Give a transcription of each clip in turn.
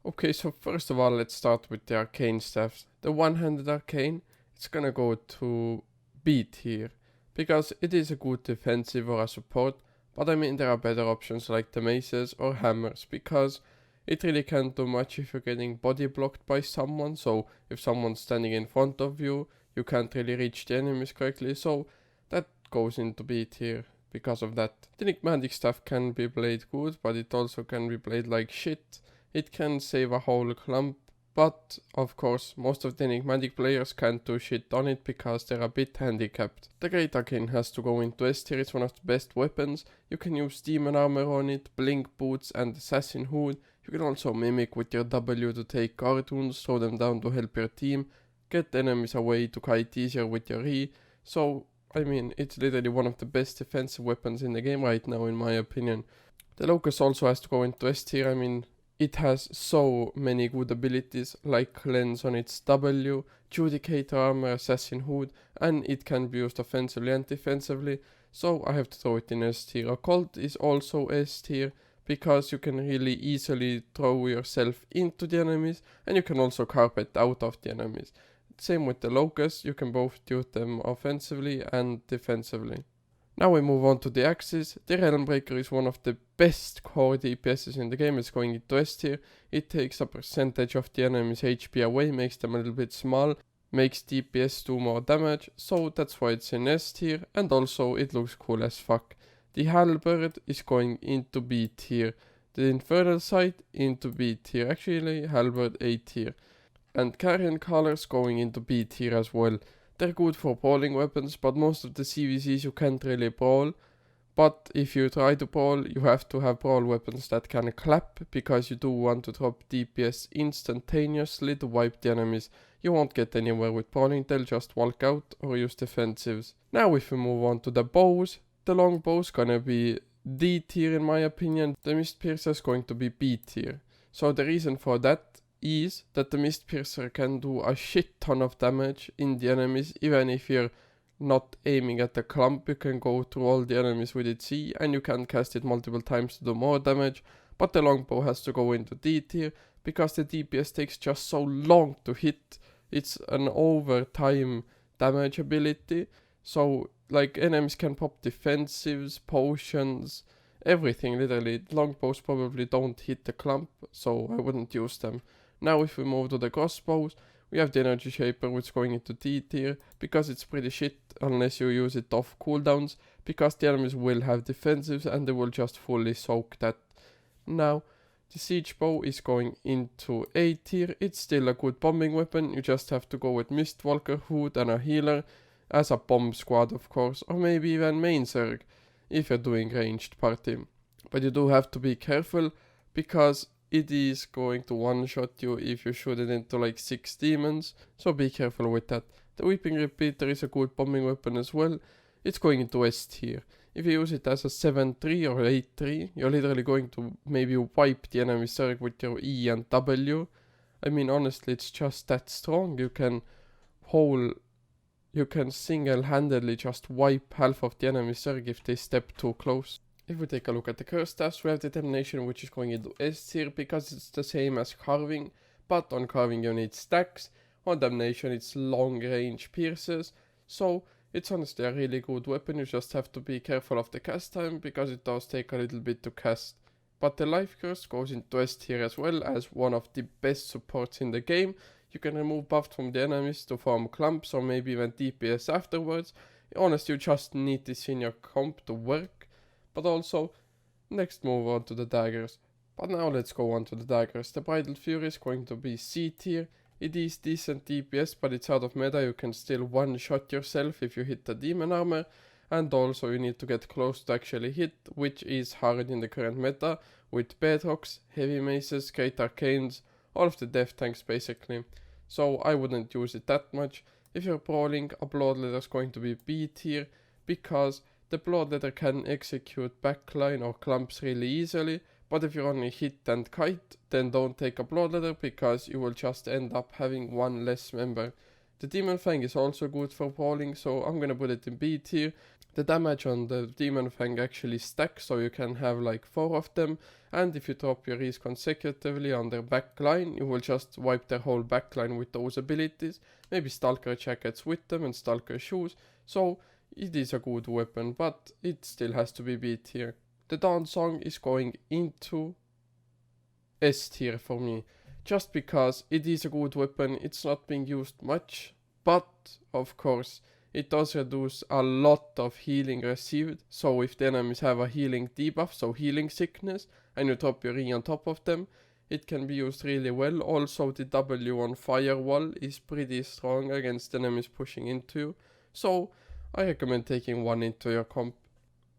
Okay, so first of all, let's start with the Arcane staffs. The one-handed Arcane, it's gonna go to B tier, because it is a good defensive or a support, but I mean there are better options like the Maces or Hammers, because it really can't do much if you're getting body blocked by someone, so if someone's standing in front of you, you can't really reach the enemies correctly, so that goes into B tier because of that. The enigmatic stuff can be played good, but it also can be played like shit. It can save a whole clump, but of course most of the enigmatic players can't do shit on it because they're a bit handicapped. The Great Arcane has to go into S tier, it's one of the best weapons. You can use demon armor on it, blink boots and assassin hood. You can also mimic with your W to take guard wounds, throw them down to help your team, get enemies away to kite easier with your E. So I mean, it's literally one of the best defensive weapons in the game right now in my opinion. The Locust also has to go into S tier. I mean, it has so many good abilities like Cleanse on its W, Judicator armor, Assassin hood, and it can be used offensively and defensively, so I have to throw it in S tier. Occult is also S tier because you can really easily throw yourself into the enemies and you can also carpet out of the enemies. Same with the Locust, you can both use them offensively and defensively. Now we move on to the Axes. The Realmbreaker is one of the best core DPSs in the game. It's going into S tier. It takes a percentage of the enemy's HP away, makes them a little bit small, makes DPS do more damage, so that's why it's in S tier, and also it looks cool as fuck. The Halberd is going into B tier. The Infernal Sight into B tier. Actually, Halberd A tier. And Carrion Collars going into B tier as well. They're good for brawling weapons, but most of the ZvZs you can't really brawl. But if you try to brawl, you have to have brawl weapons that can clap, because you do want to drop DPS instantaneously to wipe the enemies. You won't get anywhere with brawling, they'll just walk out or use defensives. Now if we move on to the bows, the long bow's gonna be D tier in my opinion. The Mist Piercer's going to be B tier. So the reason for that is that the Mist Piercer can do a shit ton of damage in the enemies. Even if you're not aiming at the clump, you can go through all the enemies with its E, and you can cast it multiple times to do more damage. But the longbow has to go into D tier because the DPS takes just so long to hit. It's an overtime damage ability, so like enemies can pop defensives, potions, everything literally. Longbows probably don't hit the clump, so I wouldn't use them. Now if we move to the crossbows, we have the Energy Shaper, which is going into D tier, because it's pretty shit unless you use it off cooldowns, because the enemies will have defensives and they will just fully soak that. Now, the Siege Bow is going into A tier. It's still a good bombing weapon, you just have to go with Mistwalker, Hood and a healer, as a bomb squad of course, or maybe even main Zerg, if you're doing ranged party. But you do have to be careful, because it is going to one-shot you if you shoot it into like 6 demons, so be careful with that. The Weeping Repeater is a good bombing weapon as well. It's going into S tier. If you use it as a 7-3 or 8-3, you're literally going to maybe wipe the enemy Zerg with your E and W. I mean, honestly, it's just that strong. You can single-handedly just wipe half of the enemy Zerg if they step too close. If we take a look at the curse stats, we have Determination, which is going into S tier because it's the same as Carving, but on Carving you need stacks, on Damnation it's long range pierces, so it's honestly a really good weapon. You just have to be careful of the cast time, because it does take a little bit to cast. But the Life Curse goes into S tier as well, as one of the best supports in the game. You can remove buffs from the enemies to form clumps or maybe even DPS afterwards. Honestly, you just need this in your comp to work. But also, next move on to the daggers. But now let's go on to the daggers. The Bridal Fury is going to be C tier. It is decent DPS, but it's out of meta. You can still one-shot yourself if you hit the demon armor. And also you need to get close to actually hit, which is hard in the current meta, with Bedrocks, Heavy Maces, Great Arcanes, all of the death tanks basically. So I wouldn't use it that much. If you're brawling, a Bloodletter is going to be B tier, because the Bloodletter can execute backline or clumps really easily, but if you only hit and kite, then don't take a Bloodletter, because you will just end up having one less member. The Demon Fang is also good for brawling, so I'm gonna put it in B tier. The damage on the Demon Fang actually stacks, so you can have like 4 of them, and if you drop your E's consecutively on their backline, you will just wipe their whole backline with those abilities. Maybe Stalker jackets with them and Stalker shoes, so it is a good weapon, but it still has to be B tier. The Dawn Song is going into S tier for me, just because it is a good weapon. It's not being used much, but of course it does reduce a lot of healing received, so if the enemies have a healing debuff, so healing sickness, and you drop your E on top of them, it can be used really well. Also the W on Firewall is pretty strong against enemies pushing into you, so I recommend taking one into your comp.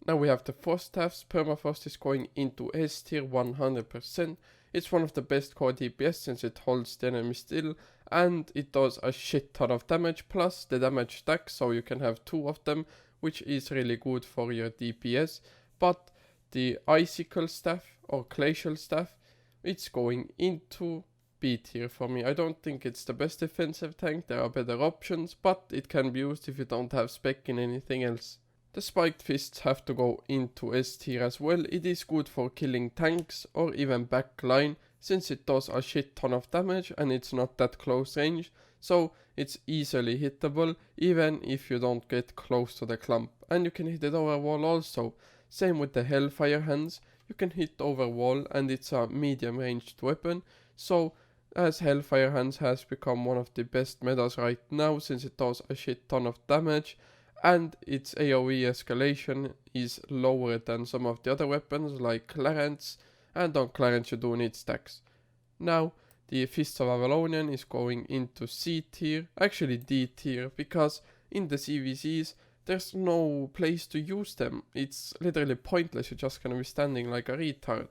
Now we have the Frost Staffs. Permafrost is going into S tier 100%. It's one of the best core DPS since it holds the enemy still, and it does a shit ton of damage, plus the damage stacks, so you can have 2 of them, which is really good for your DPS. But the Icicle Staff or Glacial Staff, it's going into B tier for me. I don't think it's the best defensive tank, there are better options, but it can be used if you don't have spec in anything else. The Spiked Fists have to go into S tier as well. It is good for killing tanks or even backline, since it does a shit ton of damage and it's not that close range, so it's easily hittable even if you don't get close to the clump, and you can hit it over wall also. Same with the Hellfire Hands, you can hit over wall and it's a medium ranged weapon, so as Hellfire Hands has become one of the best metas right now since it does a shit ton of damage, and its AoE escalation is lower than some of the other weapons like Clarence, and on Clarence you do need stacks. Now the Fists of Avalonian is going into C tier, actually D tier, because in the ZvZs there's no place to use them. It's literally pointless, you're just gonna be standing like a retard.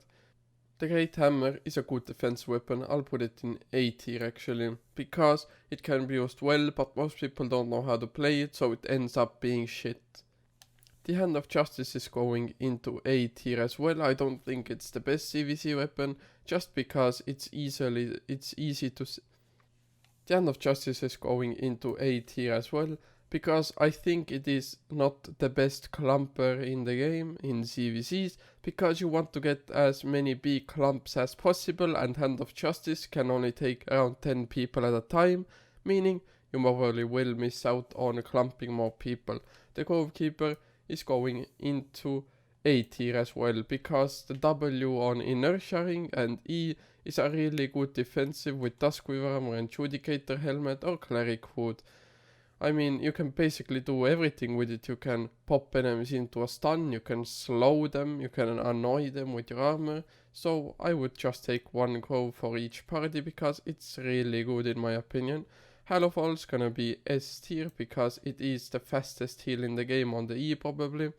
The Great Hammer is a good defense weapon. I'll put it in A tier actually, because it can be used well, but most people don't know how to play it, so it ends up being shit. The Hand of Justice is going into A tier as well. I don't think it's the best ZvZ weapon, just because it's easy to The Hand of Justice is going into A tier as well, because I think it is not the best clumper in the game in ZvZs, because you want to get as many B clumps as possible, and Hand of Justice can only take around 10 people at a time, meaning you probably will miss out on clumping more people. The Grovekeeper is going into A tier as well, because the W on Inertia Ring and E is a really good defensive with Duskweaver Armor and Judicator Helmet or Cleric Hood. I mean, you can basically do everything with it. You can pop enemies into a stun, you can slow them, you can annoy them with your armor. So I would just take one Grove for each party because it's really good in my opinion. Hallowfall's gonna be S tier because it is the fastest heal in the game on the E probably,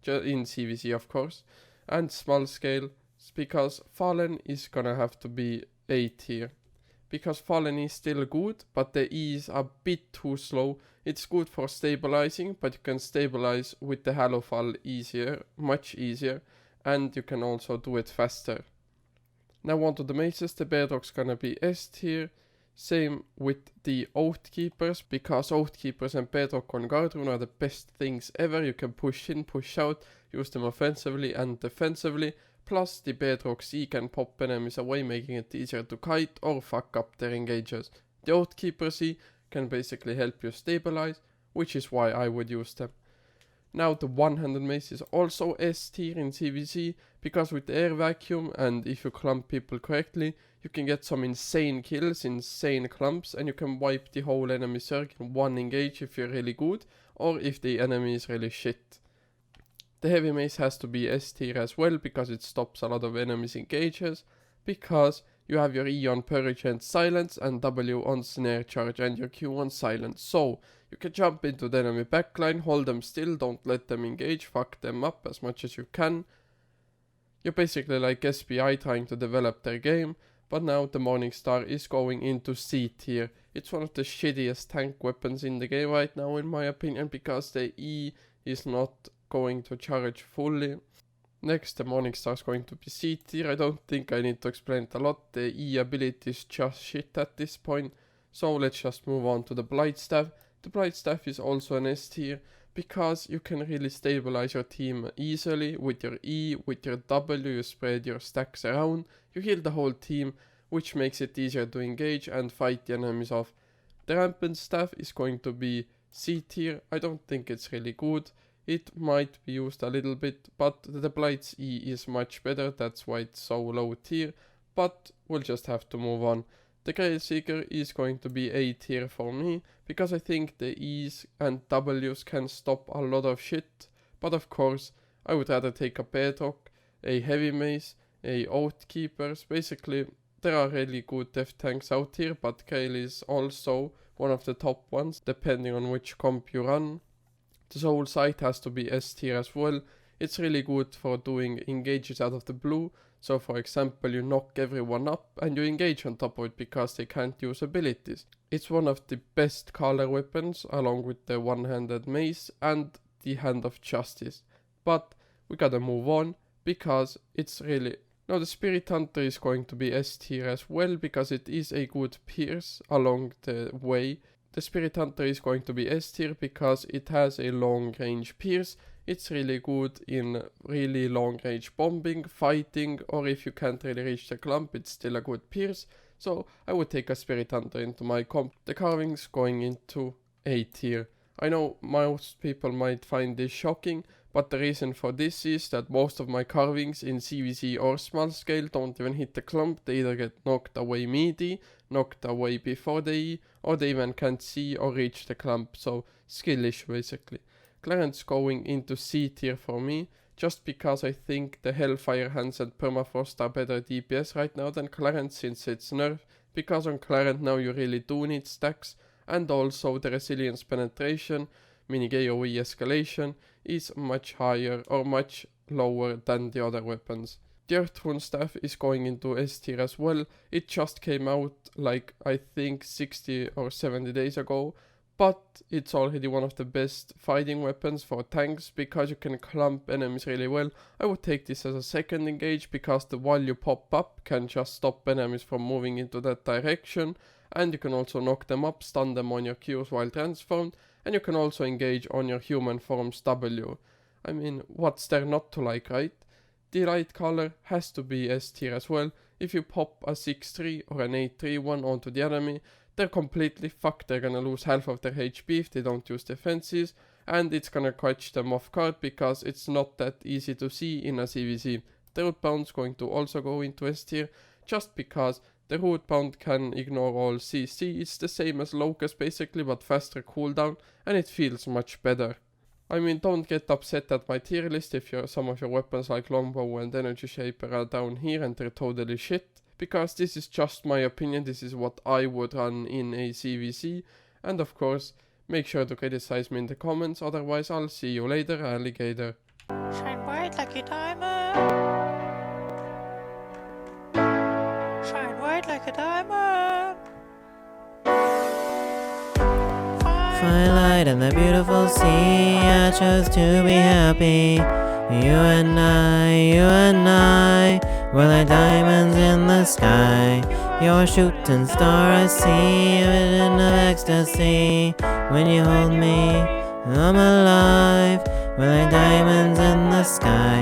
in ZvZ of course. And Small Scale because Fallen is gonna have to be A tier. Because Fallen is still good, but the E is a bit too slow. It's good for stabilizing, but you can stabilize with the Hallowfall easier, much easier, and you can also do it faster. Now on to the Maces. The Bedrock's gonna be S tier. Same with the Oathkeepers, because Oathkeepers and Bedrock on Guard Rune are the best things ever. You can push in, push out, use them offensively and defensively. Plus the Bedrock C can pop enemies away, making it easier to kite or fuck up their engages. The Oathkeeper C can basically help you stabilize, which is why I would use them. Now the one-handed mace is also S tier in ZvZ, because with the air vacuum and if you clump people correctly, you can get some insane kills, insane clumps, and you can wipe the whole enemy circle in one engage if you're really good, or if the enemy is really shit. The heavy mace has to be S tier as well, because it stops a lot of enemies engages, because you have your E on Purge and Silence and W on Snare Charge and your Q on Silence. So you can jump into the enemy backline, hold them still, don't let them engage, fuck them up as much as you can. You're basically like SPI trying to develop their game, but now the Morningstar is going into C tier. It's one of the shittiest tank weapons in the game right now in my opinion, because the E is not going to charge fully. Next, the Morningstar is going to be C tier. I don't think I need to explain it a lot. The E ability is just shit at this point. So let's just move on to the Blightstaff. The Blightstaff is also an S tier, because you can really stabilize your team easily with your E, with your W, you spread your stacks around, you heal the whole team, which makes it easier to engage and fight the enemies off. The rampant staff is going to be C tier. I don't think it's really good. It might be used a little bit, but the Blight's E is much better, that's why it's so low tier, but we'll just have to move on. The Grail Seeker is going to be A tier for me, because I think the E's and W's can stop a lot of shit, but of course I would rather take a Bedrock, a Heavy Mace, a Oathkeepers. Basically there are really good def tanks out here, but Grail is also one of the top ones, depending on which comp you run. The Soul Sight has to be S tier as well. It's really good for doing engages out of the blue. So for example, you knock everyone up and you engage on top of it because they can't use abilities. It's one of the best color weapons along with the one-handed mace and the Hand of Justice. But we gotta move on because it's really... Now the Spirit Hunter is going to be S tier as well because it is a good pierce along the way. The Spirit Hunter is going to be S tier because it has a long range pierce. It's really good in really long range bombing, fighting, or if you can't really reach the clump, it's still a good pierce. So I would take a Spirit Hunter into my comp. The carvings going into A tier. I know most people might find this shocking, but the reason for this is that most of my carvings in ZvZ or small scale don't even hit the clump. They either get knocked away midi, knocked away before the E, or they even can't see or reach the clump, so skill issue basically. Clarence going into C tier for me, just because I think the Hellfire Hands and Permafrost are better DPS right now than Clarence since it's nerf, because on Clarence now you really do need stacks, and also the Resilience Penetration, meaning AoE escalation, is much higher or much lower than the other weapons. The Earthrune staff is going into S tier as well. It just came out like I think 60 or 70 days ago, but it's already one of the best fighting weapons for tanks because you can clump enemies really well. I would take this as a second engage because the wall you pop up can just stop enemies from moving into that direction, and you can also knock them up, stun them on your Qs while transformed, and you can also engage on your human form's W. I mean, what's there not to like, right? The light color has to be S tier as well. If you pop a 6-3 or an 8-3 one onto the enemy, they're completely fucked. They're gonna lose half of their HP if they don't use defenses, and it's gonna catch them off guard because it's not that easy to see in a ZvZ. The Root Bound's going to also go into S tier, just because the Root Bound can ignore all CC. It's the same as Locust basically, but faster cooldown, and it feels much better. I mean, don't get upset at my tier list if some of your weapons like Longbow and Energy Shaper are down here and they're totally shit, because this is just my opinion. This is what I would run in a ZvZ, and of course, make sure to criticize me in the comments, otherwise I'll see you later, alligator. Shine bright like a diamond. Shine bright like a diamond. Twilight and the beautiful sea, I chose to be happy. You and I, we're like diamonds in the sky. You're a shooting star, I see, a vision of ecstasy. When you hold me, I'm alive. We're like diamonds in the sky.